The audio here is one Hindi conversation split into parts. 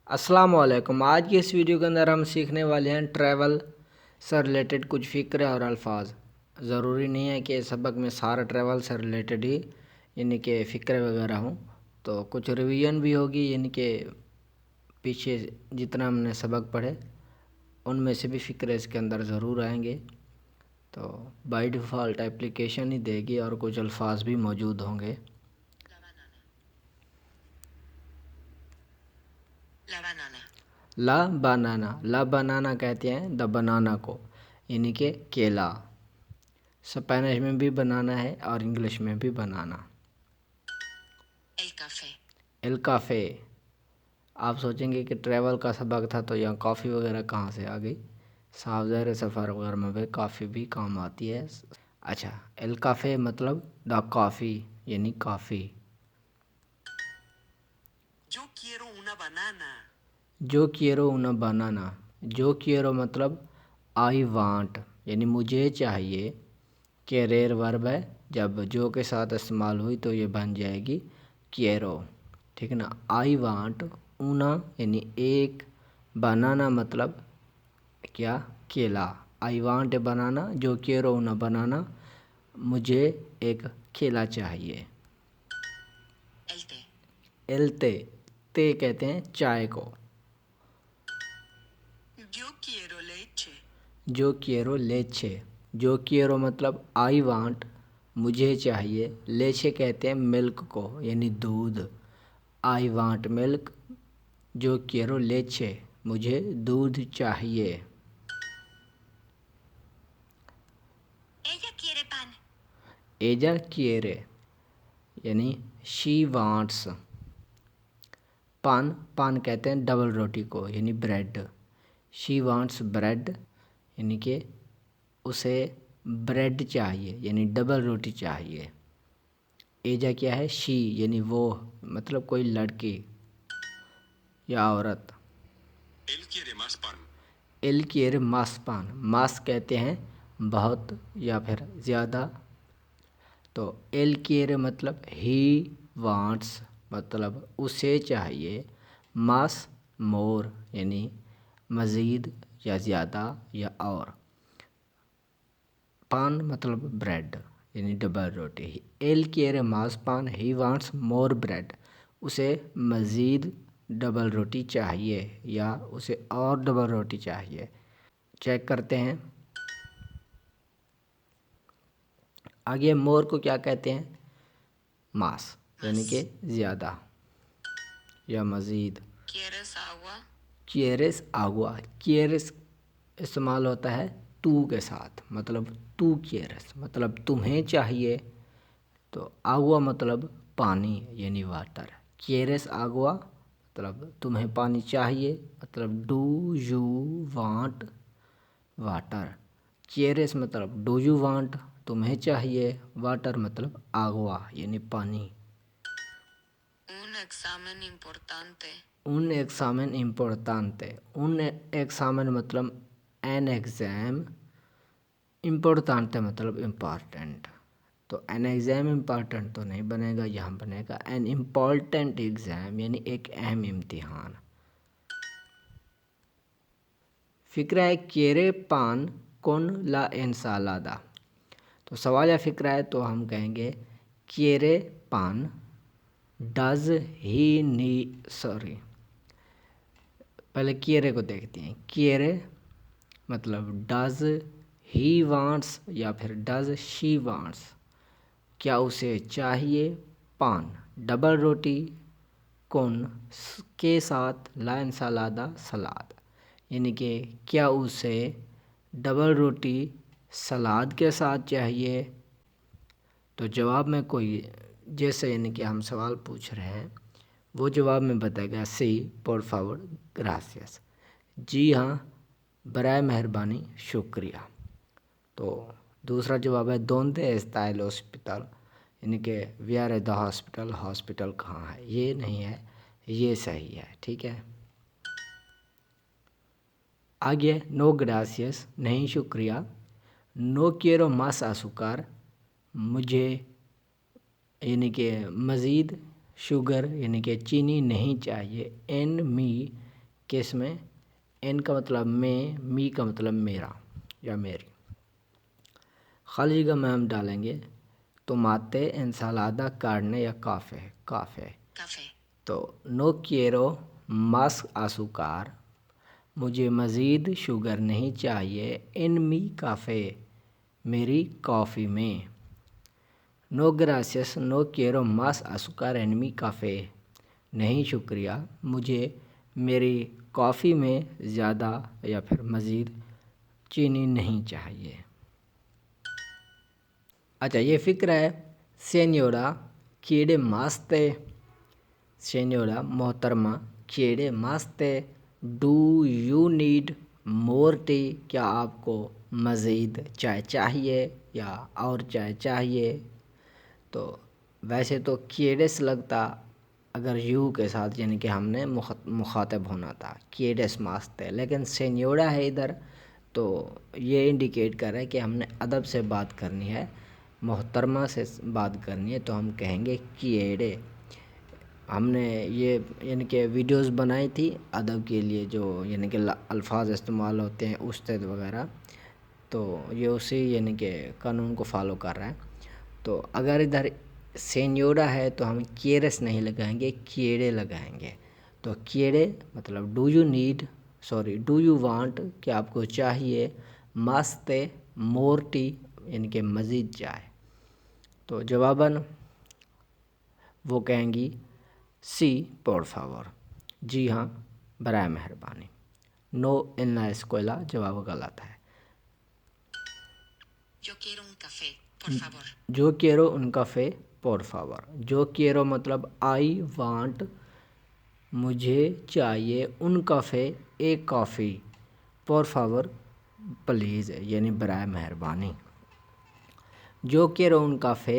अस्सलामुअलैकुम। आज की इस वीडियो के अंदर हम सीखने वाले हैं ट्रैवल से रिलेटेड कुछ फ़िक्रे और अल्फाज। ज़रूरी नहीं है कि सबक में सारा ट्रैवल से रिलेटेड ही यानी कि फ़िक्रे वगैरह हों, तो कुछ रिवीजन भी होगी, यानी कि पीछे जितना हमने सबक पढ़े उनमें से भी फ़िक्रे इसके अंदर ज़रूर आएंगे। तो बाय डिफ़ॉल्ट एप्लीकेशन ही देगी और कुछ अल्फाज भी मौजूद होंगे। ला बनाना कहते हैं द बनाना को, यानी कि केला। स्पेनिश में भी बनाना है और इंग्लिश में भी बनाना। एल काफ़े। आप सोचेंगे कि ट्रैवल का सबक था तो यहाँ कॉफ़ी वगैरह कहाँ से आ गई। साफ ज़ाहिर सफ़र वगैरह में भी काफ़ी भी काम आती है। अच्छा, एल काफ़े मतलब द कॉफ़ी, यानी काफ़ी। जो quiero una बनाना। जो quiero मतलब आई वांट, यानी मुझे चाहिए। कैरेर वर्ब है, जब जो के साथ इस्तेमाल हुई तो ये बन जाएगी quiero, ठीक है ना। आई वांट ऊना यानी एक, बनाना मतलब क्या, केला। आई वांट ए बनाना, जो quiero una बनाना, मुझे एक केला चाहिए। एलते, ते कहते हैं चाय को। जो quiero लेचे। जो quiero मतलब आई वांट, मुझे चाहिए। लेचे कहते हैं मिल्क को, यानी दूध। आई वांट मिल्क, जो quiero लेचे, मुझे दूध चाहिए। एजा quiere यानी शी वांट्स। पान, पान कहते हैं डबल रोटी को, यानी ब्रेड। शी वांट्स ब्रेड, यानी कि उसे ब्रेड चाहिए, यानी डबल रोटी चाहिए। एजा क्या है, शी यानी वो, मतलब कोई लड़की या औरत। एल quiere más पान, मास कहते हैं बहुत या फिर ज़्यादा। तो एल quiere मतलब ही वांट्स, मतलब उसे चाहिए। मास मोर, यानी मज़ीद या ज़्यादा या और। पान मतलब ब्रेड, यानी डबल रोटी। एल quiere más पान, ही वांट्स मोर ब्रेड, उसे मज़ीद डबल रोटी चाहिए या उसे और डबल रोटी चाहिए। चेक करते हैं आगे। मोर को क्या कहते हैं, मास, यानी कि ज़्यादा या मज़ीद। क्ieres agua, क्ieres इस्तेमाल होता है तू के साथ, मतलब तू क्ieres मतलब तुम्हें चाहिए। तो आगुआ मतलब पानी, यानी वाटर। क्ieres agua मतलब तुम्हें पानी चाहिए, मतलब डू यू वांट वाटर। क्ieres मतलब डू यू वांट तुम्हें चाहिए, वाटर मतलब आगुआ यानी पानी। उन एक्सामेन इम्पोर्टान्टे। उन एक्सामेन मतलब एन एग्ज़ाम, इम्पोर्टान्टे मतलब इम्पॉर्टेंट। तो एन एग्ज़ाम इम्पॉर्टेंट तो नहीं बनेगा, यहाँ बनेगा एन इम्पॉर्टेंट एग्ज़ाम, यानी एक अहम इम्तिहान। फ़िक्रा है quiere पान con la ensalada। तो सवाल या फ़िक्रा है तो हम कहेंगे quiere पान डज ही नी, सॉरी पहले quiere को देखते हैं। quiere मतलब डज ही वांट्स या फिर डज शी वांट्स, क्या उसे चाहिए पान डबल रोटी, कौन के साथ, ला इंसालादा सलाद, यानी कि क्या उसे डबल रोटी सलाद के साथ चाहिए। तो जवाब में कोई, जैसे यानी कि हम सवाल पूछ रहे हैं, वो जवाब में बताएगा सी por favor gracias, जी हाँ बराए मेहरबानी शुक्रिया। तो दूसरा जवाब है दोंदे está el hospital, यानी कि वेयर है द हॉस्पिटल, हॉस्पिटल कहाँ है। ये नहीं है, ये सही है, ठीक है। आगे नो ग्रासियस नहीं शुक्रिया। नो quiero más azúcar, मुझे यानी कि मज़ीद शुगर यानी कि चीनी नहीं चाहिए। एन मी किस में? इन का मतलब मैं, मी का मतलब मेरा या मेरी। खाली जगह में हम डालेंगे tomate ensalada carne या काफ़े, काफ़े। तो no quiero más azúcar, मुझे मज़ीद शुगर नहीं चाहिए, इन मी काफ़े, मेरी कॉफ़ी में। नो ग्रासियस नो quiero más azúcar en mi café, नहीं शुक्रिया, मुझे मेरी कॉफ़ी में ज़्यादा या फिर मज़ीद चीनी नहीं चाहिए। अच्छा, ये फ़िक्र है सेन्योरा कीड़े मास्ते, सेन्योरा मोहतरमा कीड़े मास्ते, do you need more tea, क्या आपको मज़ीद चाय चाहिए या और चाय चाहिए। तो वैसे तो कीड़ेस लगता अगर यू के साथ, यानी कि हमने मुखातब होना था, कीड़ेस मास्ते, लेकिन सेन्योरा है इधर, तो ये इंडिकेट कर रहा है कि हमने अदब से बात करनी है, मोहतरमा से बात करनी है, तो हम कहेंगे कीड़े। हमने ये यानी कि वीडियोस बनाई थी अदब के लिए, जो यानी कि अल्फाज इस्तेमाल होते हैं उस्ताद वगैरह, तो ये उसी यानी कि कानून को फॉलो कर रहा है। तो अगर इधर सेन्योरा है तो हम कीरेस नहीं लगाएंगे, कीड़े लगाएंगे। तो कीड़े मतलब do you need, sorry do you want, कि आपको चाहिए, मास्ते मोर टी, यानी कि मज़ीद चाय। तो जवाबन वो कहेंगी सी por favor, जी हाँ बराए मेहरबानी। नो इन la escuela जवाब गलत है। Yo quiero un café, por favor. जो quiero un café por favor, जो quiero मतलब आई वांट, मुझे चाहिए, उन काफ़े एक कॉफ़ी, por favor प्लीज़ यानी बराए मेहरबानी। जो quiero un café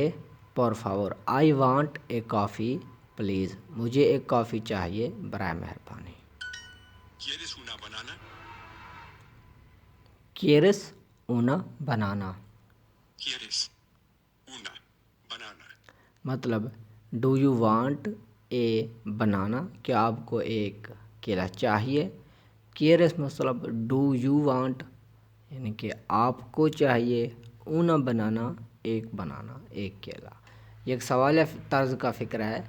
por favor, I want a coffee please, मुझे एक कॉफ़ी चाहिए बराए मेहरबानी। ¿Quieres una banana? ¿Quieres una banana? ¿Quieres una banana? मतलब डू यू वांट ए बनाना, क्या आपको एक केला चाहिए। केरस मतलब डू यू वांट, यानी कि आपको चाहिए, ऊना बनाना एक बनाना, एक केला। ये एक सवाल तर्ज का फ़िक्र है,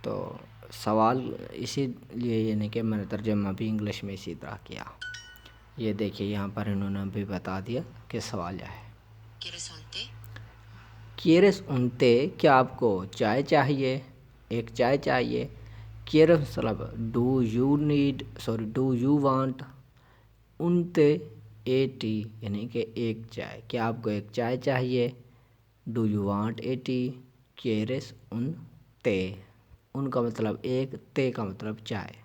तो सवाल इसीलिए यानी कि मैंने तर्जमा भी इंग्लिश में इसी तरह किया। ये देखिए यहाँ पर इन्होंने भी बता दिया कि सवाल क्या है। ¿Quieres un té? quiere un té, क्या आपको चाय चाहिए, एक चाय चाहिए। quiere मतलब do you need, sorry do you want, उन ते ए टी, यानी कि एक चाय, क्या आपको एक चाय चाहिए, do you want A T. quieres un té, उनका मतलब एक, ते का मतलब चाय।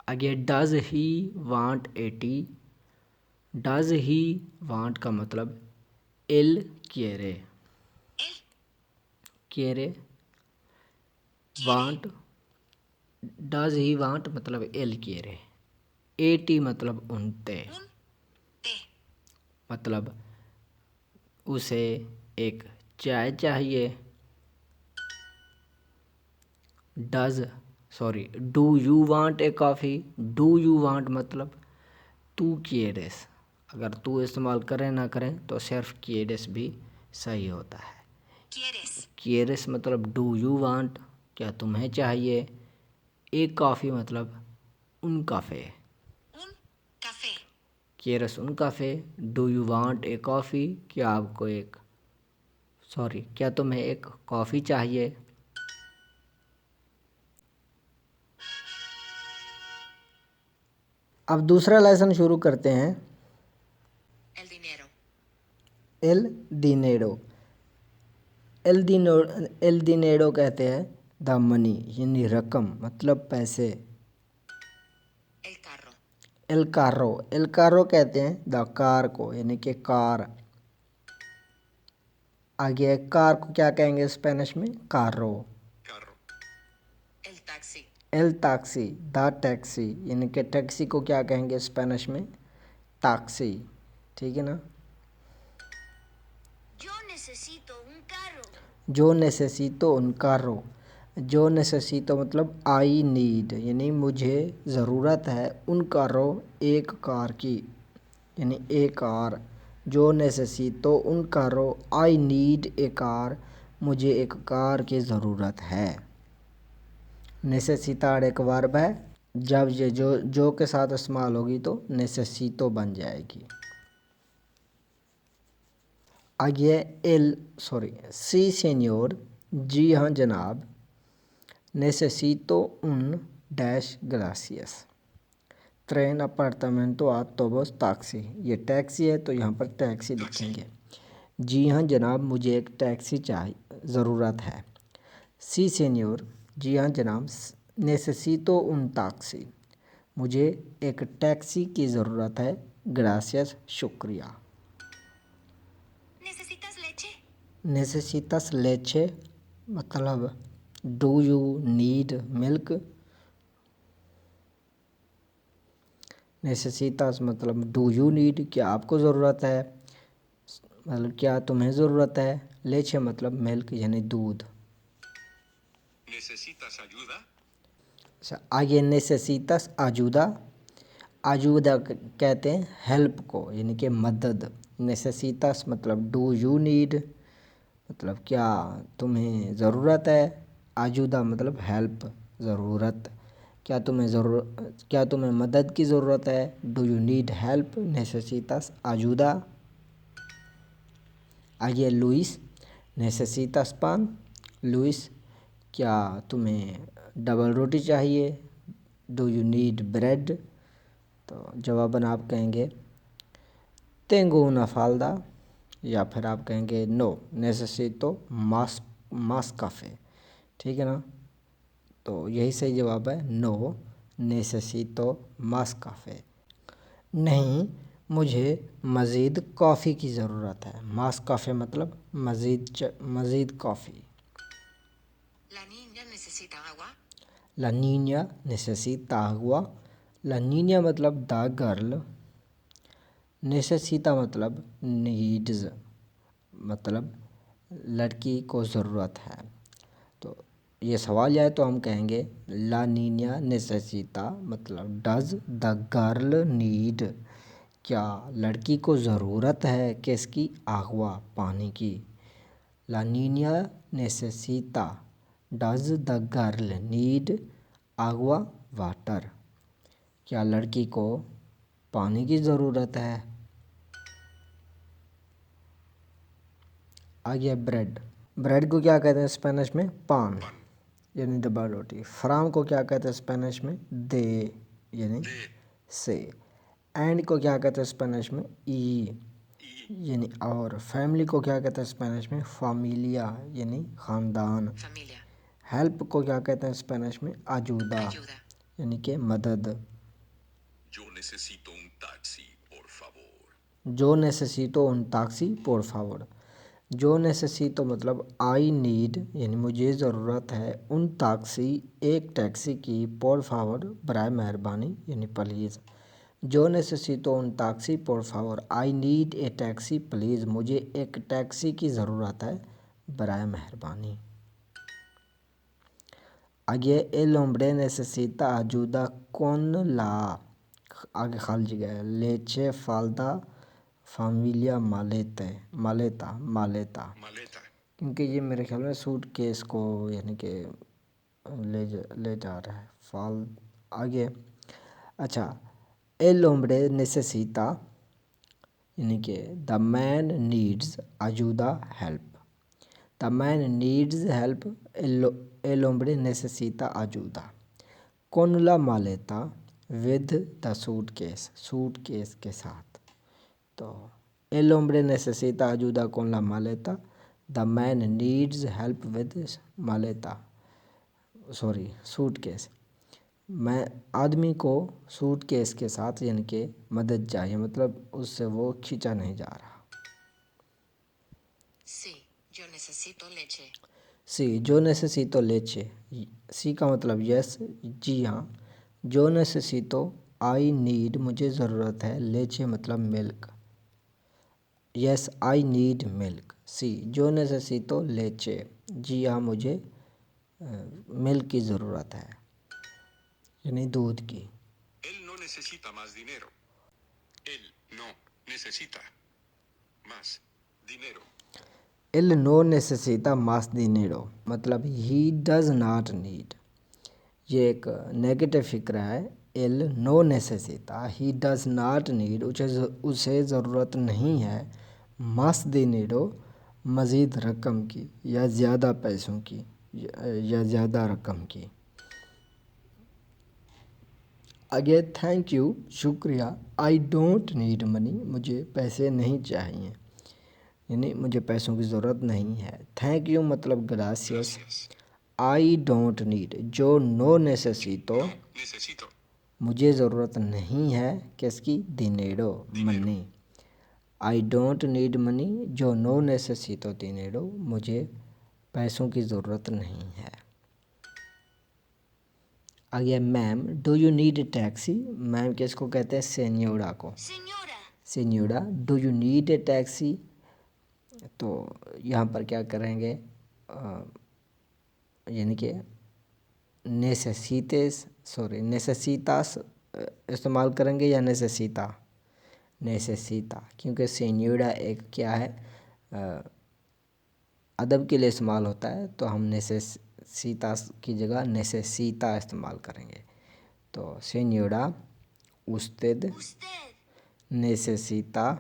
आगे does he want A T, does he want का मतलब L quiere, Él quiere quiere want, does he want मतलब एल quiere, ए टी मतलब उनते, un té. मतलब उसे एक चाय चाहिए। Does sorry do you want a coffee, do you want मतलब तू quieres, अगर तू इस्तेमाल करें ना करें तो सिर्फ quieres भी सही होता है। ¿Quieres quieres मतलब डू यू वांट, क्या तुम्हें चाहिए, एक कॉफ़ी मतलब उन काफ़े, un café? quieres un café, do you want a coffee, क्या आपको एक, सॉरी क्या तुम्हें एक कॉफ़ी चाहिए। अब दूसरा लेसन शुरू करते हैं। El dinero. एल दिनेडो, एल दिनेडो कहते हैं द मनी, यानी रकम मतलब पैसे। El carro. एल कार्रो कहते हैं द कार को, यानी कि कार। आगे कार को क्या कहेंगे स्पेनिश में, कार्रो। Carro. El taxi. L taxi the taxi, यानी कि टैक्सी को क्या कहेंगे स्पेनिश में, टैक्सी। ठीक है ना। Yo necesito un carro. जो नेसेसितो उन कार्रो, जो नेसेसितो मतलब आई नीड यानी मुझे ज़रूरत है उन कारो एक कार की, यानी एक कार। जो नेसेसितो उन कारो आई नीड ए कार, मुझे एक कार की ज़रूरत है। नेसेसितार एक वर्ब है, जब ये जो के साथ इस्तेमाल होगी तो नेसेसितो बन जाएगी। आगे सी सेन्योर, जी हाँ जनाब। नेसेसितो उन डैश ग्रासियस। ट्रेन अपार्टमेंटो ऑटोबूस टैक्सी, ये टैक्सी है तो यहाँ पर टैक्सी लिखेंगे। जी हाँ जनाब, मुझे एक टैक्सी चाहिए, ज़रूरत है। सी सेन्योर, जी हाँ जनाब। नेसेसितो उन टैक्सी, मुझे एक टैक्सी की ज़रूरत है। ग्रासियस, शुक्रिया। ¿Necesitas leche? नेसेसिटस लेचे मतलब डू यू नीड मिल्क। नेसेसिटस मतलब डू यू नीड, क्या आपको ज़रूरत है, मतलब क्या तुम्हें ज़रूरत है। लेचे मतलब मिल्क यानी दूध। ¿Necesitas ayuda? अच्छा, आगे नेसेसिटस आजूदा। आजूदा कहते हैं हेल्प को, यानी कि मदद। नेसेसिटस मतलब डू यू नीड, मतलब क्या तुम्हें ज़रूरत है। आजूदा मतलब हेल्प, ज़रूरत। क्या तुम्हें मदद की ज़रूरत है। डू यू नीड हेल्प, नेसेसिटस आजूदा। आगे लुइस, नेसेसिटस पान। लुइस, क्या तुम्हें डबल रोटी चाहिए। Do you need bread. तो जवाबन आप कहेंगे तेंगो una falda, या फिर आप कहेंगे नो नेसेसितो मास काफ़े। ठीक है ना, तो यही सही जवाब है, नो नेसेसितो मास काफ़े। नहीं, मुझे मज़ीद कॉफ़ी की ज़रूरत है। मास काफ़े मतलब मज़ीद coffee. ¿La niña necesita agua? ला नीनिया नेसेसिता हुआ। ला नीनिया मतलब द गर्ल। नेसेसिता मतलब नीड्स, मतलब लड़की को ज़रूरत है। तो ये सवाल आए तो हम कहेंगे ला नीनिया नेसेसिता मतलब डज द गर्ल नीड, क्या लड़की को ज़रूरत है किसकी, आगवा पानी की। ला नीनिया नेसेसिता डज द गर्ल नीड आगवा वाटर, क्या लड़की को पानी की ज़रूरत है। आ गया ब्रेड। ब्रेड को क्या कहते हैं स्पेनिश में, पान यानी डबल रोटी। फ्राम को क्या कहते हैं स्पेनिश में, दे यानी से। एंड को क्या कहते हैं स्पेनिश में, ई यानी और। फैमिली को क्या कहते हैं स्पेनिश में, फामिलिया यानी ख़ानदान। Familia. हेल्प को क्या कहते हैं स्पेनिश में, आजूदा Ayuda. यानी कि मदद। Yo necesito un taxi, por favor. जो नेसेसितो उन टैक्सी por favor। जो नेसेसितो मतलब आई नीड यानी मुझे ज़रूरत है, उन टैक्सी एक टैक्सी की, por favor बराए मेहरबानी यानी प्लीज़। जो नेसेसितो उन taxi por favor, I need a taxi please, मुझे एक टैक्सी की ज़रूरत है बराए मेहरबानी। आगे एल होम्ब्रे नेसेसिता ayuda con la, आगे खाली जगह है, लेचे फाल्दा फामिलिया मालेता। Maleta. क्योंकि ये मेरे ख्याल में सूट केस को यानी कि ले जा रहा है फाल आगे। अच्छा, एल होम्ब्रे नेसेसिता यानी कि the man needs ayuda help. The man needs help, एल होम्ब्रे नेसेसिता ayuda con la maleta with the suitcase के साथ। तो एल होम्ब्रे नेसेसिता ayuda con la maleta, the man needs help with मालेता, सॉरी सूट केस। मैं आदमी को सूट केस के साथ यानी कि मदद चाहिए, मतलब उससे वो खींचा नहीं जा रहा। Sí, yo necesito leche. सी जो नेसेसितो लेचे, सी का मतलब यस जी हाँ। जो नेसेसितो आई नीड मुझे ज़रूरत है, लेचे मतलब milk. Yes I need milk. सी जो नेसेसितो लेचे, जी हाँ मुझे मिल्क की ज़रूरत है, यानी दूध की। Él no necesita más dinero. Él no necesita más dinero. एल नो नेसेसिटा मास दिनेरो मतलब ही डज नॉट नीड। ये एक नेगेटिव फिक्रा है। एल नो नेसेसिटा ही डज नॉट नीड, उसे ज़रूरत नहीं है मास दिनेरो मज़ीद रकम की या ज़्यादा पैसों की या ज़्यादा रकम की। आगे थैंक यू शुक्रिया, आई डोंट नीड मनी मुझे पैसे नहीं चाहिए, यानी मुझे पैसों की ज़रूरत नहीं है। थैंक यू मतलब ग्रासियस। Gracias. आई डोंट नीड जो नो नेसेसितो No necesito मुझे ज़रूरत नहीं है किसकी, दिनेरो money. I don't need money जो नो नेसेसितो दिनेरो मुझे पैसों की ज़रूरत नहीं है। आ गया ma'am, do you need a taxi. Ma'am किसको कहते हैं, सेन्योरा को। सेन्योरा do you need a taxi, तो यहाँ पर क्या करेंगे, यानी कि नेसेसितास इस्तेमाल करेंगे या नेसेसीता, क्योंकि सेन्योरा एक क्या है, अदब के लिए इस्तेमाल होता है, तो हम नेसेसिता की जगह नेसेसीता इस्तेमाल करेंगे। तो सेन्योरा उस्तेद नेसेसीता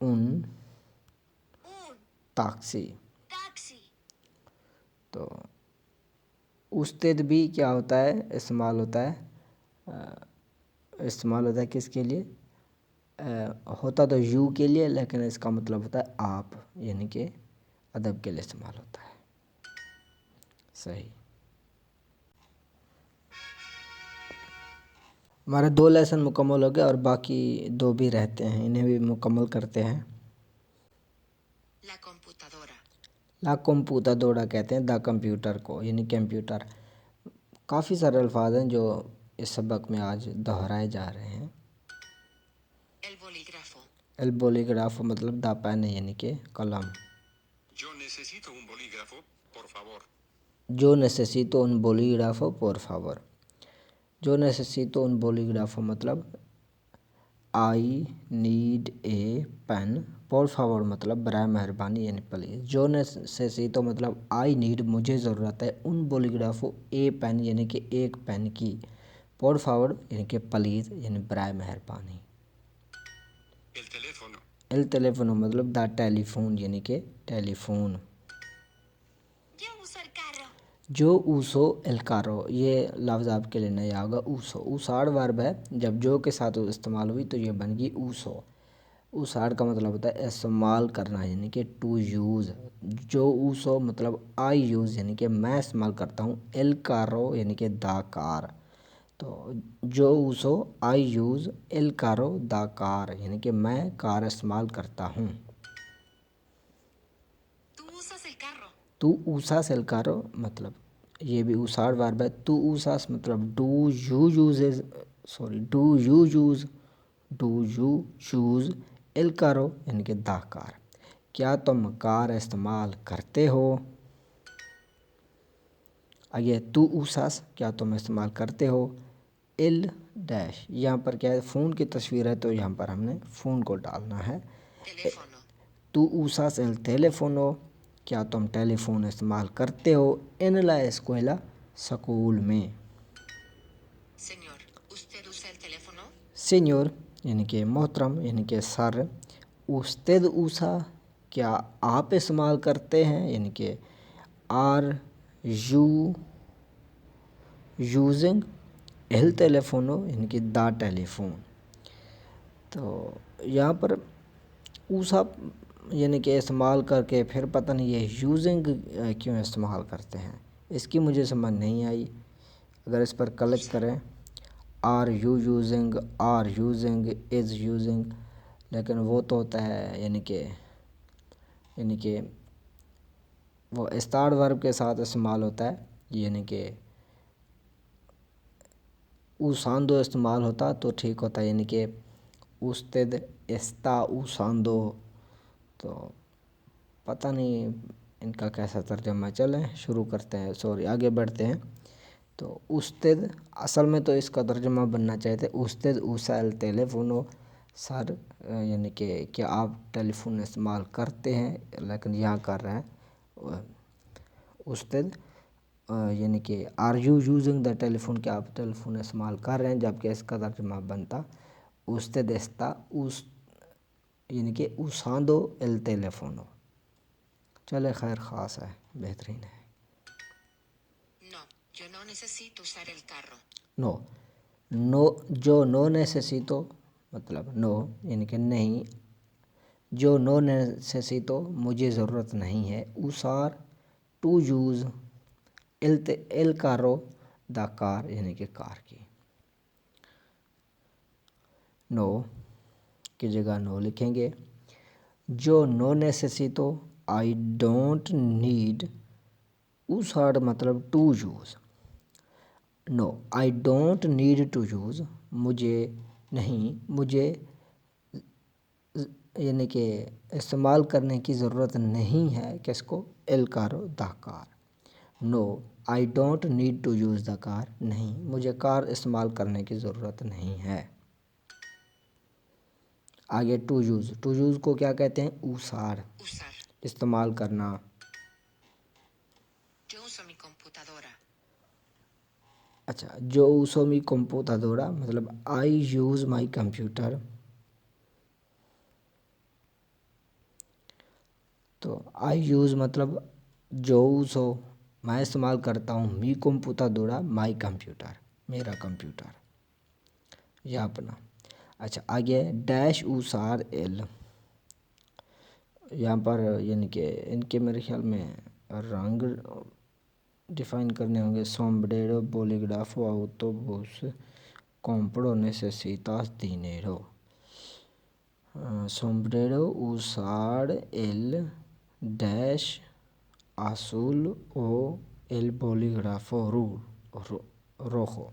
उन टैक्सी। तो उस्तेद भी क्या होता है, इस्तेमाल होता है किसके लिए, होता तो यू के लिए, लेकिन इसका मतलब होता है आप, यानी कि अदब के लिए इस्तेमाल होता है। सही। हमारे 2 लेसन मुकम्मल हो गए और बाकी 2 भी रहते हैं, इन्हें भी मुकम्मल करते हैं। ला कंप्यूटाडोरा कहते हैं द कंप्यूटर को, यानी कंप्यूटर। काफ़ी सारे अल्फाज हैं जो इस सबक में आज दोहराए जा रहे हैं। एल बोलीग्राफो मतलब द पेन, यानी कि कलम। Yo necesito un bolígrafo, por favor. जो नेसेसितो उन बोलीग्राफो por favor। जो नेसेसितो उन बोलीग्राफो मतलब I need a pen, por favor मतलब बराए मेहरबानी यानी प्लीज़। जो नेसेसितो मतलब आई नीड मुझे ज़रूरत है, उन बोलीग्राफो ए पेन यानी कि एक पेन की, por favor यानी कि प्लीज़ यानी बराए मेहरबानी। El teléfono. एल टेलीफोनो मतलब द टेलीफोन यानी कि टेलीफोन। जो ऊसो एल कारो, ये लफ्ज़ आपके लिए नया होगा। ऊसो ऊसाड़ वर्ब है, जब जो के साथ इस्तेमाल हुई तो ये बन गई ऊसो। ऊसाड़ का मतलब होता है इस्तेमाल करना, यानी कि टू यूज़। जो ऊसो मतलब आई यूज़, यानी कि मैं इस्तेमाल करता हूँ। एल कारो यानी कि द कार। तो जो ऊसो आई यूज़ एल कारो द कार, यानी कि मैं कार इस्तेमाल करता हूँ। तू ऊसास एल कारो मतलब ये भी ऊसाड़ वर्ब है। तू ऊसास मतलब डू यू यूज़ एल कारो यानी कि द कार। क्या तुम कार इस्तेमाल करते हो। आगे तू ऊसास क्या तुम इस्तेमाल करते हो। एल डैश, यहाँ पर क्या है, फ़ोन की तस्वीर है तो यहाँ पर हमने फ़ोन को डालना है। तू ऊसास एल टेलीफोनो क्या तुम टेलीफोन इस्तेमाल करते हो। इन ला escuela स्कूल में। सीनियर यानी कि मोहतरम यानी कि सर। उस्तेद ऊसा क्या आप इस्तेमाल करते हैं, यानी कि आर यू यूजिंग एल टेलीफोनो यानी कि द टेलीफोन। तो यहाँ पर ऊसा यानी कि इस्तेमाल करके फिर पता नहीं ये यूजिंग क्यों इस्तेमाल करते हैं, इसकी मुझे समझ नहीं आई। अगर इस पर क्लिक करें, are you using is using, लेकिन वो तो होता है यानी कि वो स्टार्ट वर्ब के साथ इस्तेमाल होता है, यानी कि ऊसांदो इस्तेमाल होता तो ठीक होता, यानी कि उस्तेद एस्ता ऊसांदो। तो पता नहीं इनका कैसा तर्जमा, चलें शुरू करते हैं, सॉरी आगे बढ़ते हैं। तो उस्तेद, असल में तो इसका तर्जमा बनना चाहिए था उस्तेद उसा एल टेलीफोनो, सर यानी कि क्या आप टेलीफोन इस्तेमाल करते हैं, लेकिन यहाँ कर रहे हैं उस्तेद यानी कि are you using the telephone, क्या आप टेलीफोन इस्तेमाल कर रहे हैं, जबकि इसका तर्जमा बनता उस्तेद एस्ता उस यानी कि उसांदो एल टेलीफोनो। चले खैर, ख़ास है, बेहतरीन है। No, yo no necesito usar el carro. नो, जो नो नेसेसितो मतलब नो यानी कि नहीं, जो नो नेसेसितो मुझे ज़रूरत नहीं है, उसार टू यूज़ एल कारो द कार यानी कि कार की। नो की जगह नो लिखेंगे। जो नो नेसेसितो आई डोंट नीड, उसार मतलब to use. No I don't need to use, मुझे यानी कि इस्तेमाल करने की ज़रूरत नहीं है, किसको, एल कारो the car. No I don't need to use the car, नहीं मुझे कार इस्तेमाल करने की ज़रूरत नहीं है। आगे टू यूज़ को क्या कहते हैं, ऊसार, Usar. इस्तेमाल करना। Yo uso mi computadora. अच्छा, जो उso मी computadora मतलब आई यूज़ माई कंप्यूटर। तो आई यूज़ मतलब जो उso मैं इस्तेमाल करता हूँ, मी computadora माई कंप्यूटर, मेरा कंप्यूटर या अपना। अच्छा, आगे डैश उसार एल, यहाँ पर यानी कि इनके मेरे ख्याल में रंग डिफ़ाइन करने होंगे। सोम्ब्रेरो बोलीग्राफो autobús compro necesitas dinero, sombrero usar el dash azul o el bolígrafo rojo।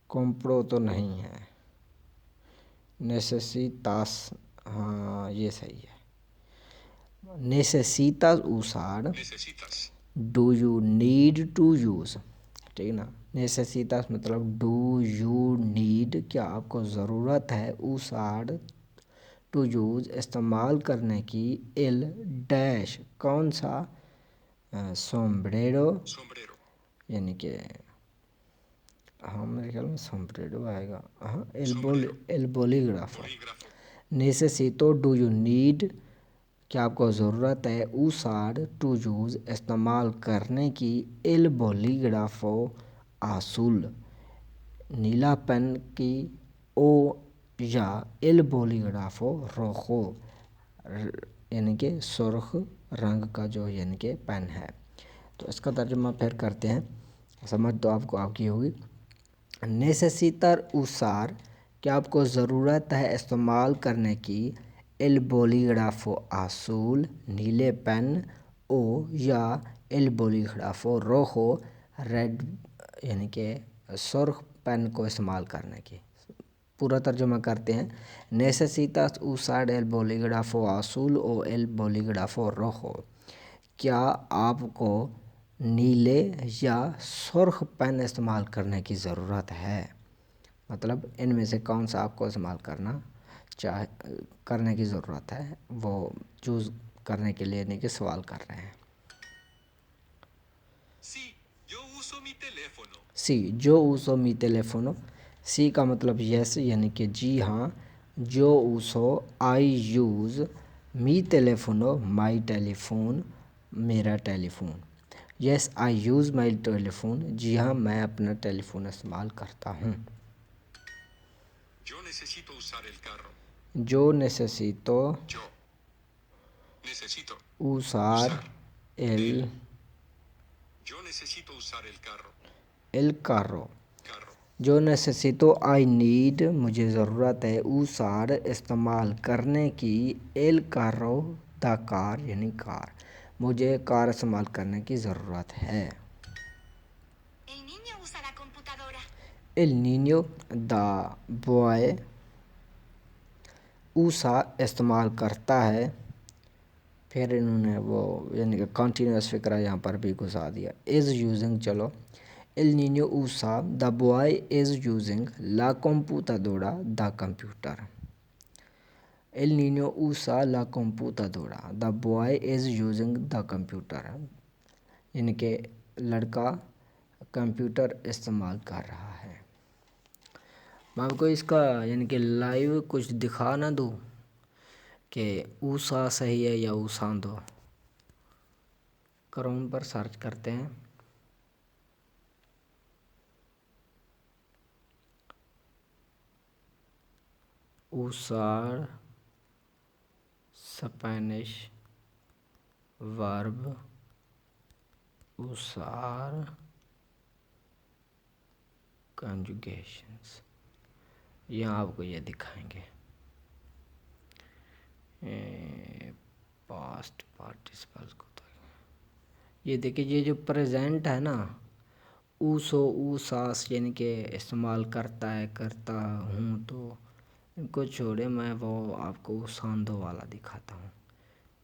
compro तो नहीं है, necesitas, हाँ ये सही है। necesitas usar, Necesitas. Do you need to use, ठीक ना। नेसेसिटास मतलब डू यू नीड, क्या आपको ज़रूरत है, उसार टू यूज़ इस्तेमाल करने की, एल डैश कौन सा, सोम्ब्रेरो Sombrero. यानी कि हाँ मेरे ख्याल में सोम्ब्रेरो आएगा, हाँ Sombrero. एल बोलीग्राफो। Bolígrafo. नेसेसितो डू यू नीड, क्या आपको ज़रूरत है, उसार टू यूज़ इस्तेमाल करने की, एल बोलीग्राफो आसूल नीला पेन की, ओ या एल बोलीग्राफो रोखो यानी कि सुर्ख रंग का जो यानी कि पेन है। तो इसका तर्जुमा फिर करते हैं, समझ तो आपको आपकी होगी। नेसेसितर उसार, क्या आपको ज़रूरत है इस्तेमाल करने की, एल बोलीग्राफो आसूल नीले पेन, ओ या एल बोलीग्राफो रोखो रेड यानी कि सुर्ख पेन को इस्तेमाल करने की। पूरा तर्जुमा करते हैं। नेसेसिtas usar el bolígrafo azul o el bolígrafo rojo, क्या आपको नीले या सुर्ख पेन इस्तेमाल करने की ज़रूरत है, मतलब इनमें से कौन सा आपको इस्तेमाल करने की ज़रूरत है, वो चूज़ करने के लिए नहीं कि सवाल कर रहे हैं। Sí, yo uso mi teléfono. सी, जो उso मी टेलीफोनो, सी का मतलब यस यानी कि जी हाँ, जो उso आई यूज़ मी टेलीफोनो माई टेलीफोन मेरा टेलीफोन। Yes I use my telephone, जी हाँ मैं अपना टेलीफोन इस्तेमाल करता हूँ। Yo necesito usar el carro. जो नेसेसितो Yo necesito usar el Yo necesito usar el carro. carro, Carro. जो नेसेसितो आई नीड मुझे ज़रूरत है, उसार इस्तेमाल करने की, एल कारो द कार यानी कार, मुझे कार इस्तेमाल करने की ज़रूरत है। El niño usa la computadora. El Nino the boy, उसा इस्तेमाल करता है, फिर इन्होंने वो यानी कि कॉन्टीन्यूस फ़िक्रा यहाँ पर भी घुसा दिया। इज़ यूजिंग, चलो एल नीनो ऊसा द बॉय इज़ यूजिंग ला computadora द कंप्यूटर। एल नीनो ऊसा ला computadora the boy is using the computer, यानी कि लड़का कंप्यूटर इस्तेमाल कर रहा है। मैं आपको इसका यानी कि लाइव कुछ दिखा ना दूँ कि ऊसा सही है या ऊसांदो। क्रोम पर सर्च करते हैं, ऊसार स्पेनिश वर्ब ऊसार कंजुगेशंस, यहाँ आपको ये दिखाएंगे। पास्ट पार्टिसिपल्स को तो ये देखिए, ये जो प्रेजेंट है ना, ऊसो ऊसास यानी कि इस्तेमाल करता है, करता हूँ, तो इनको छोड़े मैं वो आपको ऊसांदो वाला दिखाता हूँ।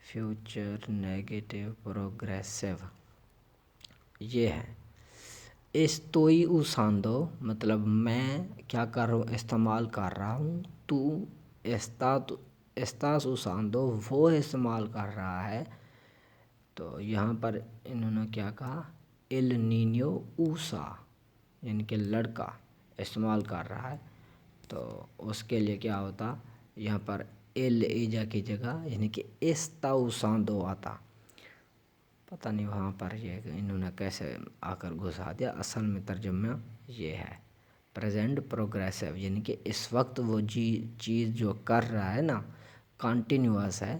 फ्यूचर नेगेटिव प्रोग्रेसिव ये है। एस्तोई ऊसांदो मतलब मैं क्या कर रहा हूँ, इस्तेमाल कर रहा हूँ। तू एस्तास ऊसांदो वो इस्तेमाल कर रहा है। तो यहाँ पर इन्होंने क्या कहा, एल नीनो ऊसा यानी कि लड़का इस्तेमाल कर रहा है, तो उसके लिए क्या होता, यहाँ पर एल एजा की जगह यानी कि एस्ता ऊसांदो आता। पता नहीं वहाँ पर ये इन्होंने कैसे आकर घुसा दिया। असल में तर्जुमा ये है, प्रेजेंट प्रोग्रेसिव यानी कि इस वक्त वो चीज़ जो कर रहा है ना, कॉन्टीन्यूअस है,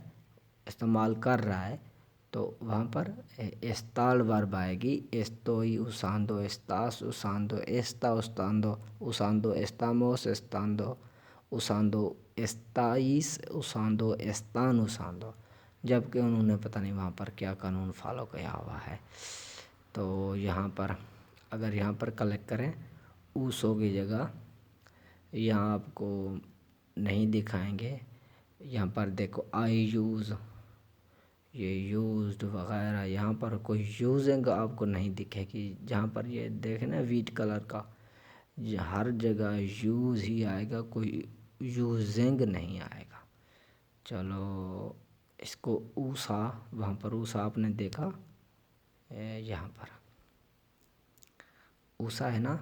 इस्तेमाल कर रहा है, तो वहाँ पर एस्ताल वर्ब आएगी। एस्तोई उसांदो एस्तास उसांदो एस्ता उस्तांदो उसांदो एस्तामोस एस्तांदो उसांदो एस्ताईस उसांदो एस्तान उसांदो, जबकि उन्होंने पता नहीं वहाँ पर क्या कानून फॉलो किया हुआ है। तो यहाँ पर अगर यहाँ पर कलेक्ट करें ऊसो की जगह, यहाँ आपको नहीं दिखाएंगे। यहाँ पर देखो आई यूज़, ये यूज्ड वगैरह, यहाँ पर कोई यूजिंग आपको नहीं दिखेगी। जहाँ पर ये देखे ना वीट कलर का, हर जगह यूज़ ही आएगा, कोई यूजिंग नहीं आएगा। चलो इसको ऊसा, वहाँ पर ऊसा आपने देखा, यहाँ पर ऊसा है ना,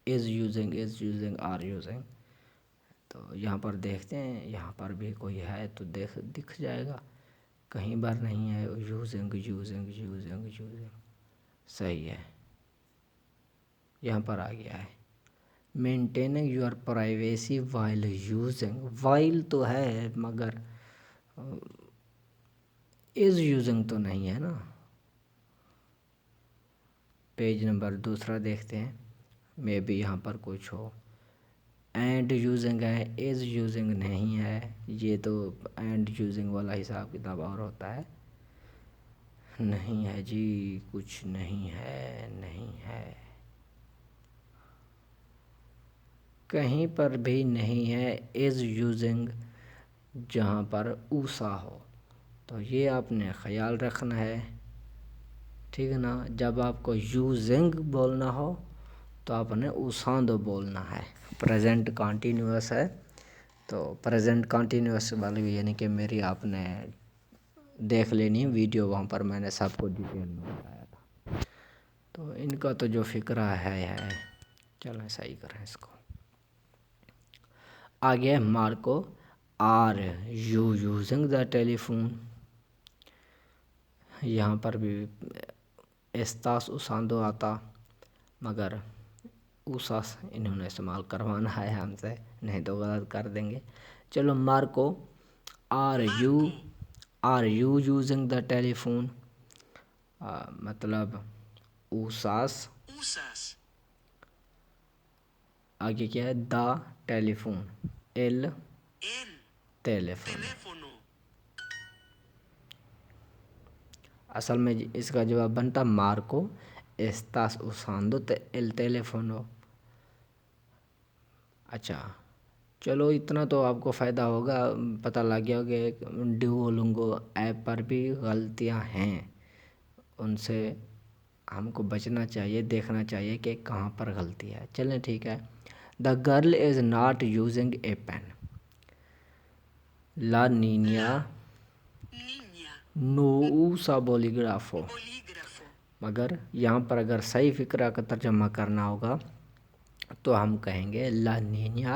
इज़ यूजिंग आर यूजिंग। तो यहाँ पर देखते हैं, यहाँ पर भी कोई है तो दिख जाएगा। कहीं बार नहीं है, यूजिंग यूजिंग यूजिंग यूजिंग सही है, यहाँ पर आ गया है। Maintaining your privacy while using, while तो है मगर इज़ यूजिंग तो नहीं है ना। पेज नंबर दूसरा देखते हैं, मे बी यहाँ पर कुछ हो। एंड यूजिंग है, इज़ यूजिंग नहीं है। ये तो एंड यूजिंग वाला हिसाब किताब और होता है। नहीं है जी, कुछ नहीं है, नहीं है, कहीं पर भी नहीं है इज़ यूजिंग जहाँ पर ऊसा हो। तो ये आपने ख्याल रखना है, ठीक है ना। जब आपको यूजिंग बोलना हो तो आपने ऊसांदो बोलना है। प्रेजेंट कॉन्टीन्यूअस है तो प्रेजेंट कॉन्टीन्यूअस वाली यानी कि मेरी आपने देख लेनी है वीडियो, वहाँ पर मैंने सबको डिटेल में बताया था। तो इनका तो जो फ़िक्रा है चलो सही करें इसको। आगे Marco, are you using the telephone, यहाँ पर भी एस्तास उसांदो आता, मगर ऊसास इन्होंने इस्तेमाल करवाना है हमसे, नहीं तो गलत कर देंगे। चलो Marco, are you using the telephone, मतलब ऊसास, आगे क्या है, द टेलीफोन, एल टेलीफोन। असल में इसका जवाब बनता मार्को एस्तास उसांदो एल टेलीफोनो। अच्छा चलो इतना तो आपको फ़ायदा होगा, पता लग गया होगा कि डुओलिंगो ऐप पर भी गलतियां हैं, उनसे हमको बचना चाहिए, देखना चाहिए कि कहाँ पर गलती है। चलें ठीक है। The girl is not using a pen. ला नीनिया Niña. नो उसा बोलीग्राफो। Bolígrafo. मगर यहाँ पर अगर सही फ़िक्रा का तर्जमा करना होगा तो हम कहेंगे ला नीनिया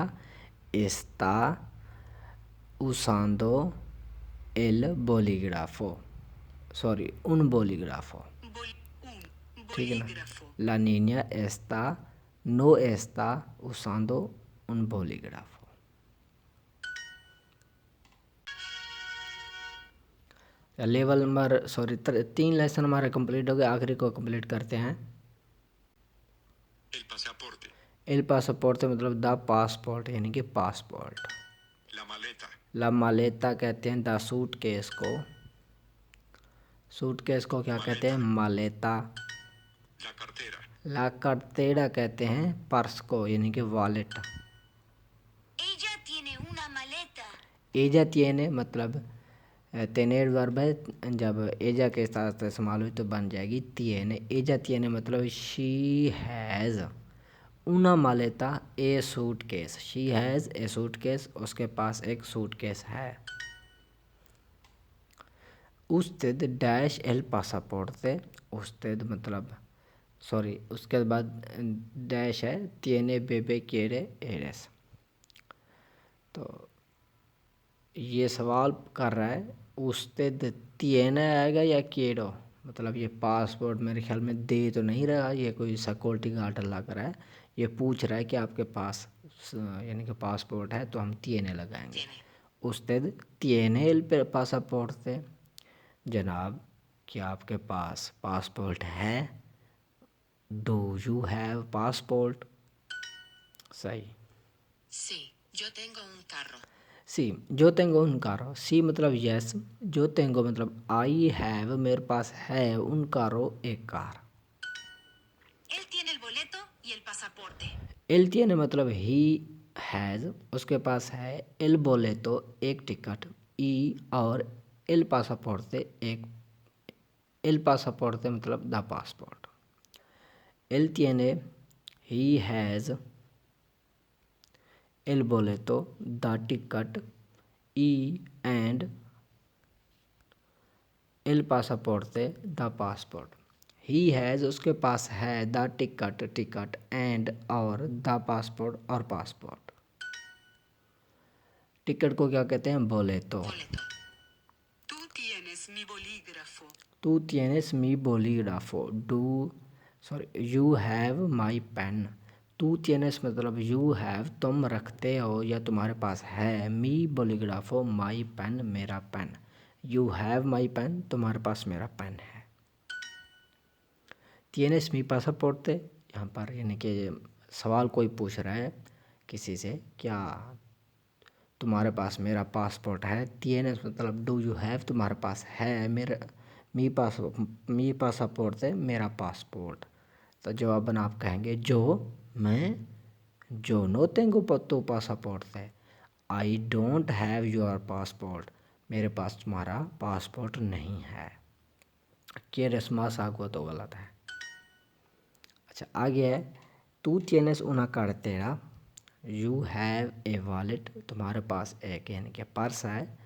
एस्ता उसांदो एल बोलीग्राफो, सॉरी उन बोलीग्राफो, ठीक है ना। Bolígrafo. ला नीनिया एस्ता नो एस्ता उसांदो उन बोलीग्राफो। लेवल नंबर सॉरी 3 लेसन हमारे कंप्लीट हो गए, आखिरी को कंप्लीट करते हैं। El pasaporte. एल पासपोर्ट मतलब द पासपोर्ट यानी कि पासपोर्ट। La maleta. ला मालेता कहते हैं द सूट केस को, सूट केस को क्या कहते हैं, मालेता। La cartera. ला कार्टेरा कहते हैं पर्स को यानी कि wallet. Ella tiene una maleta. एजा तिएने मतलब तेनेर वर्ब है, जब एजा के साथ इस्तेमाल हुई तो बन जाएगी तिएने। एजा तिएने मतलब she has una maleta A suit case, she has a suit case, उसके पास एक सूट केस है। usted डैश एल पासापोर्टे, usted मतलब सॉरी उसके बाद डैश है tiene bebé quiere eres। तो ये सवाल कर रहा है usted tiene आएगा या quiero, मतलब ये पासपोर्ट मेरे ख्याल में दे तो नहीं रहा, ये कोई सिक्योरिटी गार्ड लग रहा है। ये पूछ रहा है कि आपके पास यानी कि पासपोर्ट है, तो हम tiene लगाएंगे। usted tiene el pasaporte, जनाब क्या आपके पास पासपोर्ट है। डू यू हैव पासपोर्ट, सही। Sí, yo tengo un carro. सी जो तेंगो उन कारो, सी मतलब यस, जो तेंगो मतलब आई हैव मेरे पास है उन कारो एक car. Él tiene el boleto y el pasaporte. एल तिएने मतलब ही हैज़ उसके पास है, एल बोले तो एक टिकट, ई और एल पासापोर्टे एक, एल पासापोर्टे मतलब द पासपोर्ट। एल तिएने ही हैज़ एल बोले तो द टिकट, ई एंड एल पासापोर्टे द पासपोर्ट। ही हैज़ उसके पास है द टिकट टिकट एंड और द पासपोर्ट और पासपोर्ट। टिकट को क्या कहते हैं, बोले तो। Boleto. Tú tienes mi bolígrafo. तू tienes mi bolígrafo, do sorry you have my pen. तू tienes मतलब यू हैव तुम रखते हो या तुम्हारे पास है, मी बोलीग्राफो माई पेन मेरा pen. You have my pen तुम्हारे पास मेरा पेन है। tienes mi pasaporte, यहाँ पर यानी कि सवाल कोई पूछ रहा है किसी से, क्या तुम्हारे पास मेरा पासपोर्ट है। tienes मतलब डू यू हैव तुम्हारे पास है, मेरा मी पासपोर्ट है मेरा पासपोर्ट। तो जवाबन आप कहेंगे जो मैं, जो नो तेंगो पत्तो पासपोर्ट है, I don't have your passport मेरे पास तुम्हारा पासपोर्ट नहीं है। के रस्मा सागो तो गलत है। अच्छा आगे है तू tienes una cartera, you have a wallet तुम्हारे पास एक यानी कि पर्स है,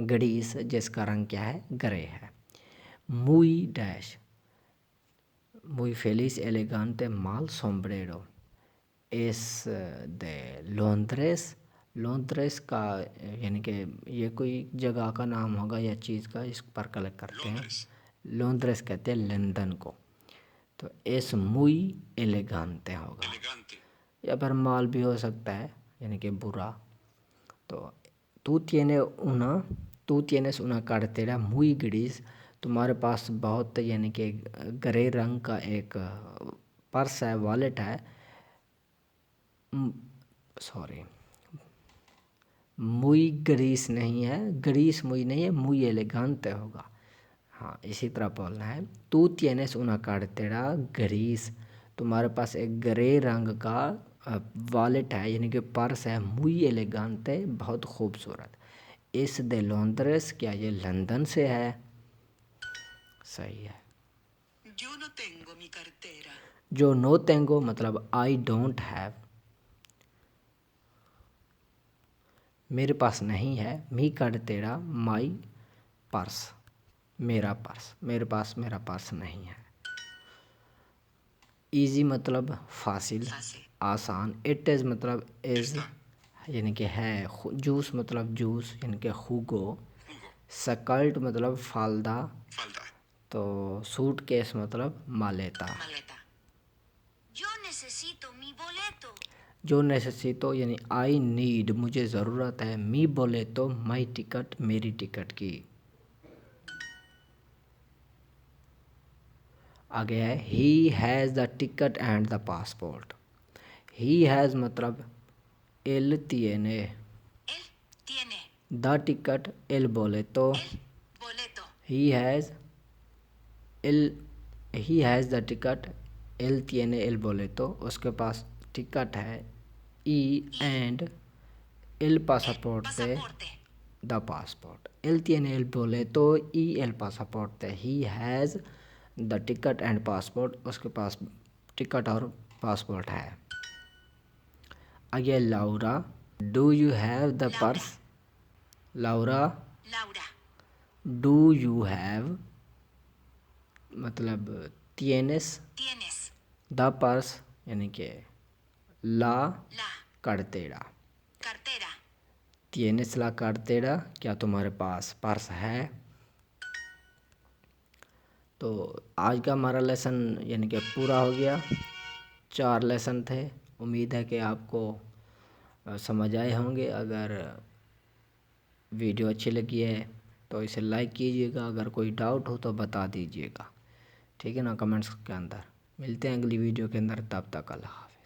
गड़ीस जिसका रंग क्या है, ग्रे है। मुई डैश मुई फेलिस एलिगेंटे माल सोम्ब्रेरो एस दे लॉन्ड्रेस, लॉन्ड्रेस का यानी कि ये कोई जगह का नाम होगा या चीज़ का, इस पर कलेक्ट करते हैं। Londres. लॉन्ड्रेस कहते हैं लंदन को, तो एस मुई एलिगेंटे होगा, Elegante. या फिर माल भी हो सकता है यानी कि बुरा। तो तू tienes una cartera muy gris, तुम्हारे पास बहुत यानी कि ग्रे रंग का एक पर्स है, वॉलेट है। सॉरी मुई ग्रीस नहीं है, ग्रीस मुई नहीं है, मुई एलिगेंटे होगा। हाँ इसी तरह बोलना है। तू tienes una cartera gris, तुम्हारे पास एक ग्रे रंग का वॉलेट है यानी कि पर्स है, muy elegante, बहुत खूबसूरत। इस दे लॉन्ड्रेस, क्या ये लंदन से है? सही है। Yo no tengo mi cartera. जो नो तेंगो मतलब आई डोंट हैव, मेरे पास नहीं है। मी कार्टेरा माई पर्स, मेरा पर्स, मेरे पास मेरा पर्स नहीं है। इजी मतलब फासिल, Fácil. आसान। इट इज़ मतलब इज़ यानी कि है। जूस मतलब जूस यानी कि हुगो। Jugo. सकल्ट मतलब फालदा। Falda. तो सूट केस मतलब मालेता। Maleta. Yo necesito mi boleto. जो नेसेसितो यानी आई नीड, मुझे ज़रूरत है। मी बोले तो माई टिकट, मेरी टिकट की। आगे है he has the ticket and the passport. He has मतलब एल तिएने, Él tiene द टिकट एल बोले तो, el boleto. ही हैज़ एल, ही हैज़ द टिकट एल तिएने एल बोले तो, उसके पास टिकट है। ई एंड एल पासापोर्टे, Pasaporte. The passport. एल tiene el boleto y el pasaporte। He has the ticket and passport, उसके पास टिकट और पासपोर्ट है। आगे Laura, do you have the Laura. Purse? Laura, Laura. Do you have मतलब tienes Tienes द पर्स यानी कि ला la cartera। cartera. tienes la cartera, क्या तुम्हारे पास पर्स है? तो आज का हमारा लेसन यानी कि पूरा हो गया। 4 लेसन थे। उम्मीद है कि आपको समझ आए होंगे। अगर वीडियो अच्छी लगी है तो इसे लाइक कीजिएगा। अगर कोई डाउट हो तो बता दीजिएगा, ठीक है ना, कमेंट्स के अंदर। मिलते हैं अगली वीडियो के अंदर, तब तक अल्लाह हाफ़िज़।